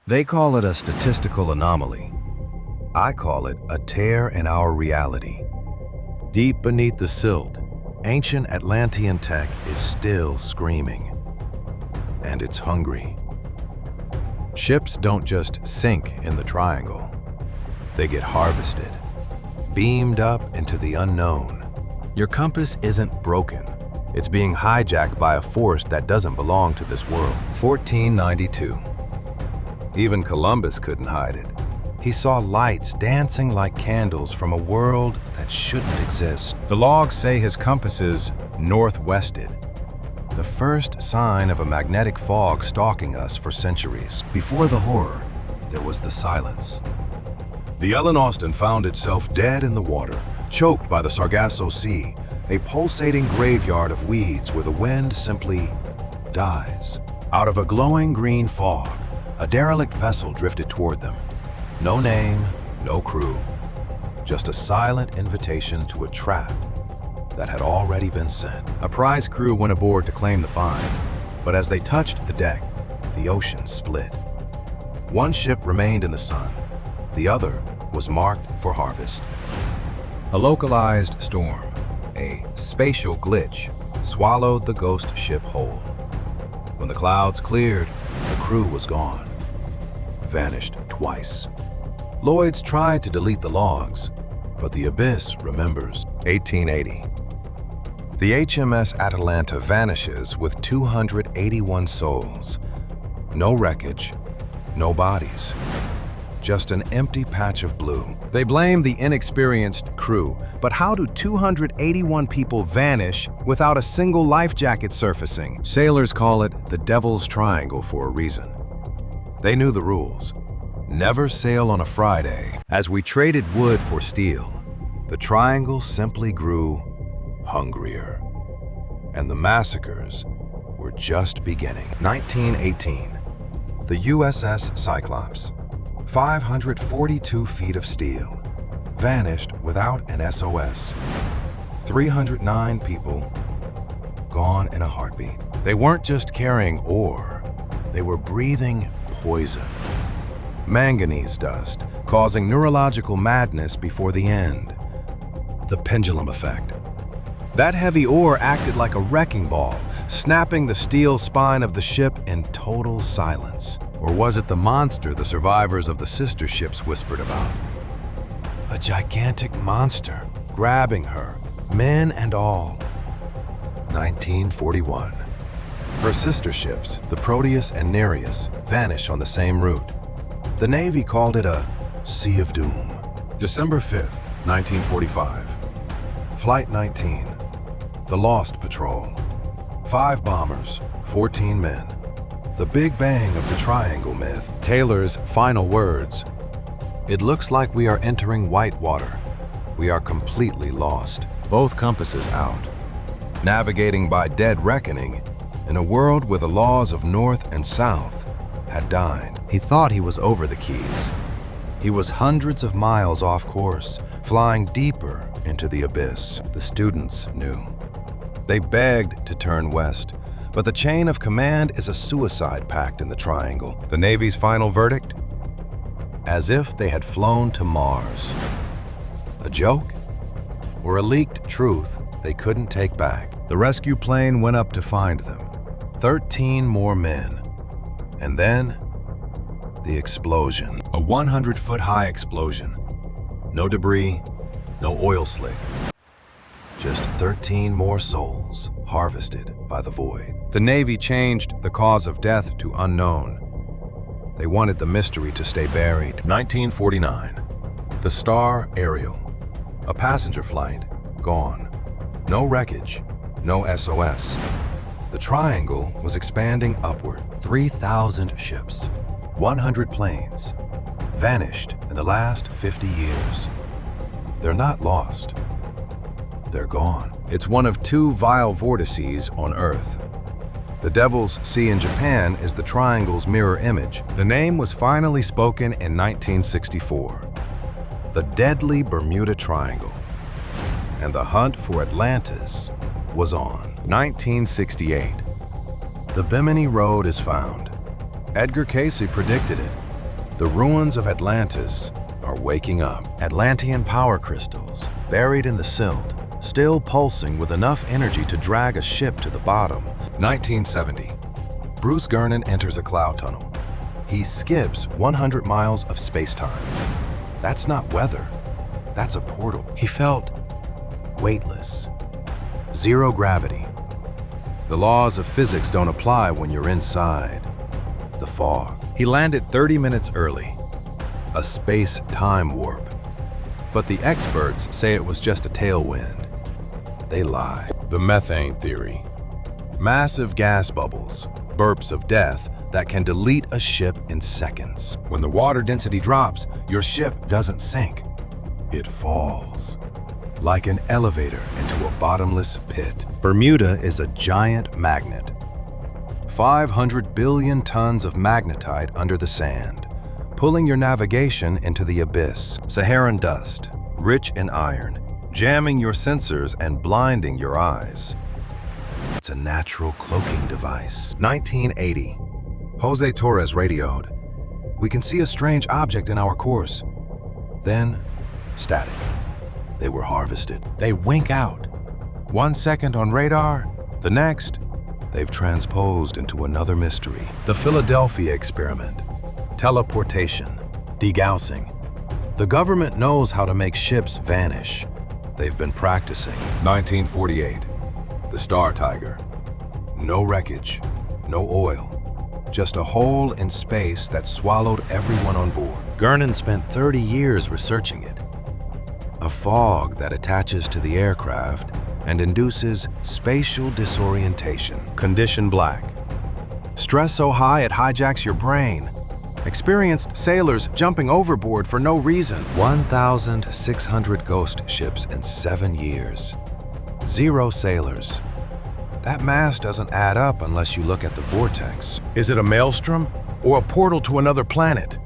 They call it a statistical anomaly. I call it a tear in our reality. Deep beneath the silt, ancient Atlantean tech is still screaming. And it's hungry. Ships don't just sink in the triangle. They get harvested, beamed up into the unknown. Your compass isn't broken. It's being hijacked by a force that doesn't belong to this world. 1492. Even Columbus couldn't hide it. He saw lights dancing like candles from a world that shouldn't exist. The logs say his compass is northwested, the first sign of a magnetic fog stalking us for centuries. Before the horror, there was the silence. The Ellen Austin found itself dead in the water, choked by the Sargasso Sea, a pulsating graveyard of weeds where the wind simply dies. Out of a glowing green fog, a derelict vessel drifted toward them. No name, no crew, just a silent invitation to a trap that had already been sent. A prize crew went aboard to claim the find, but as they touched the deck, the ocean split. One ship remained in the sun, the other was marked for harvest. A localized storm, a spatial glitch, swallowed the ghost ship whole. When the clouds cleared, the crew was gone, vanished twice. Lloyd's tried to delete the logs, but the abyss remembers. 1880. The HMS Atalanta vanishes with 281 souls. No wreckage, no bodies. Just an empty patch of blue. They blame the inexperienced crew, but how do 281 people vanish without a single life jacket surfacing? Sailors call it the Devil's Triangle for a reason. They knew the rules. Never sail on a Friday. As we traded wood for steel, the triangle simply grew hungrier. And the massacres were just beginning. 1918. The USS Cyclops, 542 feet of steel, vanished without an SOS. 309 people gone in a heartbeat. They weren't just carrying ore, they were breathing poison. Manganese dust, causing neurological madness before the end. The pendulum effect. That heavy ore acted like a wrecking ball, snapping the steel spine of the ship in total silence. Or was it the monster the survivors of the sister ships whispered about? A gigantic monster, grabbing her, men and all. 1941. Her sister ships, the Proteus and Nereus, vanish on the same route. The Navy called it a Sea of Doom. December 5th, 1945. Flight 19. The Lost Patrol. 5 bombers, 14 men. The Big Bang of the Triangle myth. Taylor's final words. It looks like we are entering whitewater. We are completely lost. Both compasses out. Navigating by dead reckoning in a world where the laws of north and south had died. He thought he was over the Keys. He was hundreds of miles off course, flying deeper into the abyss. The students knew. They begged to turn west, but the chain of command is a suicide pact in the triangle. The Navy's final verdict? As if they had flown to Mars. A joke? Or a leaked truth they couldn't take back? The rescue plane went up to find them. 13 more men. And then, the explosion. A 100-foot-high explosion. No debris, no oil slick. Just 13 more souls harvested by the void. The Navy changed the cause of death to unknown. They wanted the mystery to stay buried. 1949. The star Ariel. A passenger flight, gone. No wreckage, no SOS. The triangle was expanding upward. 3,000 ships, 100 planes, vanished in the last 50 years. They're not lost. They're gone. It's one of 2 vile vortices on Earth. The Devil's Sea in Japan is the triangle's mirror image. The name was finally spoken in 1964. The deadly Bermuda Triangle. And the hunt for Atlantis was on. 1968. The Bimini Road is found. Edgar Cayce predicted it. The ruins of Atlantis are waking up. Atlantean power crystals, buried in the silt, still pulsing with enough energy to drag a ship to the bottom. 1970. Bruce Gernon enters a cloud tunnel. He skips 100 miles of space-time. That's not weather. That's a portal. He felt weightless. Zero gravity. The laws of physics don't apply when you're inside the fog. He landed 30 minutes early. A space-time warp. But the experts say it was just a tailwind. They lie. The methane theory. Massive gas bubbles, burps of death that can delete a ship in seconds. When the water density drops, your ship doesn't sink. It falls. Like an elevator into a bottomless pit. Bermuda is a giant magnet. 500 billion tons of magnetite under the sand, pulling your navigation into the abyss. Saharan dust, rich in iron, jamming your sensors and blinding your eyes. It's a natural cloaking device. 1980. Jose Torres radioed. We can see a strange object in our course. Then, static. They were harvested. They wink out. 1 second on radar, the next, they've transposed into another mystery. The Philadelphia experiment. Teleportation. Degaussing. The government knows how to make ships vanish. They've been practicing. 1948. The Star Tiger. No wreckage, no oil. Just a hole in space that swallowed everyone on board. Gernon spent 30 years researching it. A fog that attaches to the aircraft and induces spatial disorientation. Condition black. Stress so high it hijacks your brain. Experienced sailors jumping overboard for no reason. 1,600 ghost ships in 7 years. 0 sailors. That mass doesn't add up unless you look at the vortex. Is it a maelstrom or a portal to another planet?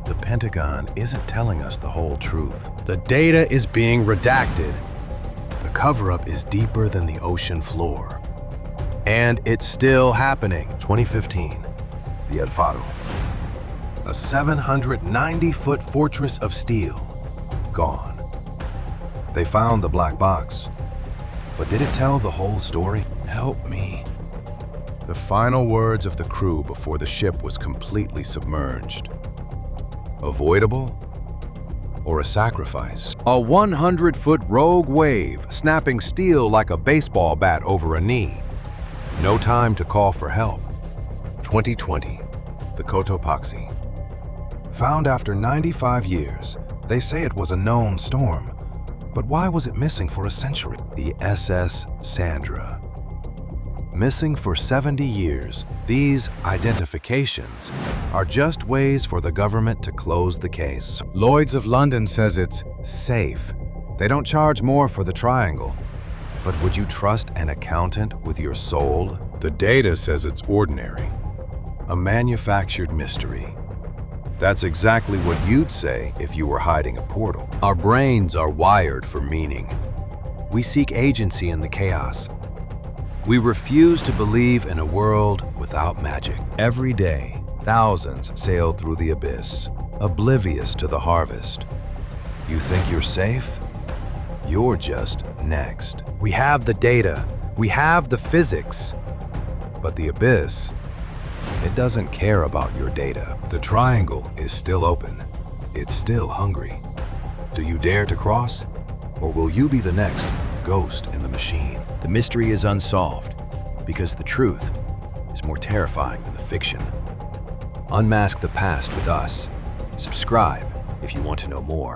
The Pentagon isn't telling us the whole truth. The data is being redacted. The cover-up is deeper than the ocean floor. And it's still happening. 2015, the El Faro. A 790-foot fortress of steel. Gone. They found the black box. But did it tell the whole story? Help me. The final words of the crew before the ship was completely submerged. Avoidable or a sacrifice? A 100-foot rogue wave, snapping steel like a baseball bat over a knee. No time to call for help. 2020, the Cotopaxi. Found after 95 years, they say it was a known storm. But why was it missing for a century? The SS Sandra. Missing for 70 years, these identifications are just ways for the government to close the case. Lloyd's of London says it's safe. They don't charge more for the triangle. But would you trust an accountant with your soul? The data says it's ordinary. A manufactured mystery. That's exactly what you'd say if you were hiding a portal. Our brains are wired for meaning. We seek agency in the chaos. We refuse to believe in a world without magic. Every day, thousands sail through the abyss, oblivious to the harvest. You think you're safe? You're just next. We have the data. We have the physics. But the abyss, it doesn't care about your data. The triangle is still open. It's still hungry. Do you dare to cross? Or will you be the next ghost in the machine? The mystery is unsolved because the truth is more terrifying than the fiction. Unmask the past with us. Subscribe if you want to know more.